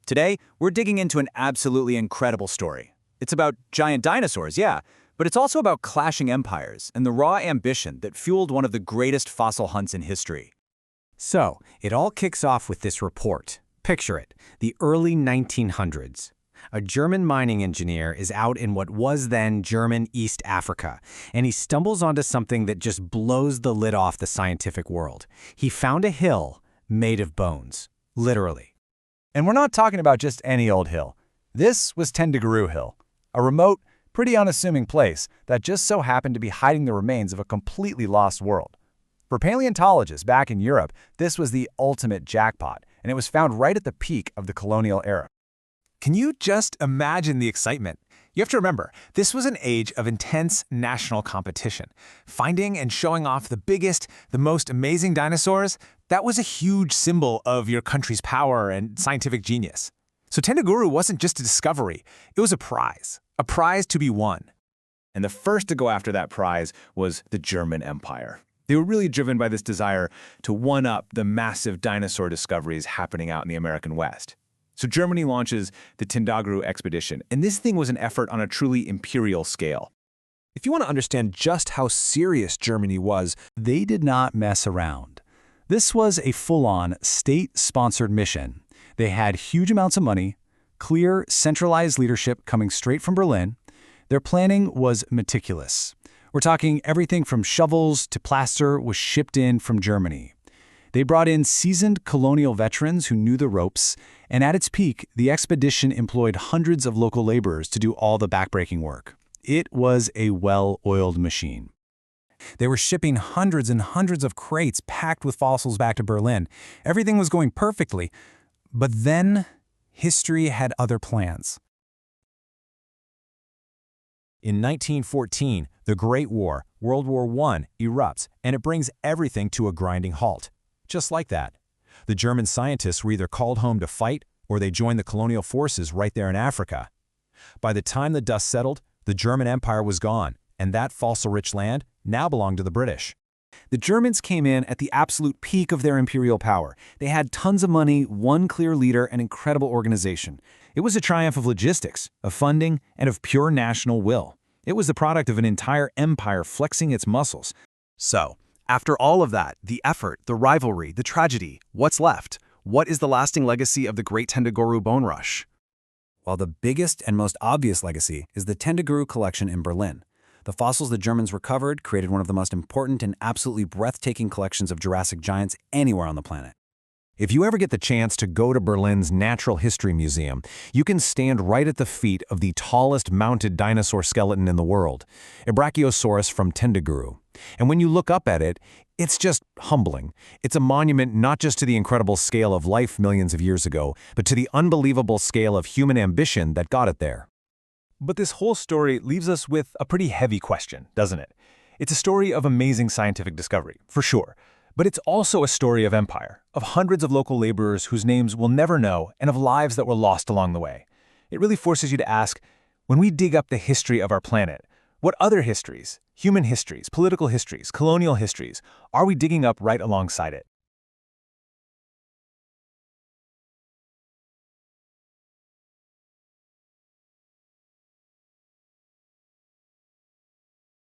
Today, we're digging into an absolutely incredible story. It's about giant dinosaurs, yeah, but it's also about clashing empires and the raw ambition that fueled one of the greatest fossil hunts in history. So, it all kicks off with this report. Picture it, the early 1900s. A German mining engineer is out in what was then German East Africa, and he stumbles onto something that just blows the lid off the scientific world. He found a hill made of bones, literally. And we're not talking about just any old hill. This was Tendaguru Hill, a remote, pretty unassuming place that just so happened to be hiding the remains of a completely lost world. For paleontologists back in Europe, this was the ultimate jackpot, and it was found right at the peak of the colonial era. Can you just imagine the excitement? You have to remember, this was an age of intense national competition. Finding and showing off the biggest, the most amazing dinosaurs, that was a huge symbol of your country's power and scientific genius. So Tendaguru wasn't just a discovery, it was a prize to be won. And the first to go after that prize was the German Empire. They were really driven by this desire to one-up the massive dinosaur discoveries happening out in the American West. So Germany launches the Tendaguru Expedition, and this thing was an effort on a truly imperial scale. If you want to understand just how serious Germany was, They did not mess around. This was a full-on, state-sponsored mission. They had huge amounts of money, clear, centralized leadership coming straight from Berlin. Their planning was meticulous. We're talking everything from shovels to plaster was shipped in from Germany. They brought in seasoned colonial veterans who knew the ropes, and at its peak, the expedition employed hundreds of local laborers to do all the backbreaking work. It was a well-oiled machine. they were shipping hundreds and hundreds of crates packed with fossils back to Berlin. Everything was going perfectly, but then history had other plans. In 1914, the Great War, World War I, erupts, and it brings everything to a grinding halt. Just like that. The German scientists were either called home to fight or they joined the colonial forces right there in Africa. By the time the dust settled, the German Empire was gone, and that fossil-rich land now belonged to the British. The Germans came in at the absolute peak of their imperial power. They had tons of money, one clear leader, and incredible organization. It was a triumph of logistics, of funding, and of pure national will. It was the product of an entire empire flexing its muscles. So, after all of that, the effort, the rivalry, the tragedy, what's left? What is the lasting legacy of the Great Tendaguru Bone Rush? While the biggest and most obvious legacy is the Tendaguru collection in Berlin. The fossils the Germans recovered created one of the most important and absolutely breathtaking collections of Jurassic giants anywhere on the planet. If you ever get the chance to go to Berlin's Natural History Museum, you can stand right at the feet of the tallest mounted dinosaur skeleton in the world, a Brachiosaurus from Tendaguru. And when you look up at it, it's just humbling. It's a monument not just to the incredible scale of life millions of years ago, but to the unbelievable scale of human ambition that got it there. But this whole story leaves us with a pretty heavy question, doesn't it? It's a story of amazing scientific discovery, for sure. But it's also a story of empire, of hundreds of local laborers whose names we'll never know, and of lives that were lost along the way. It really forces you to ask, when we dig up the history of our planet, what other histories, human histories, political histories, colonial histories, are we digging up right alongside it?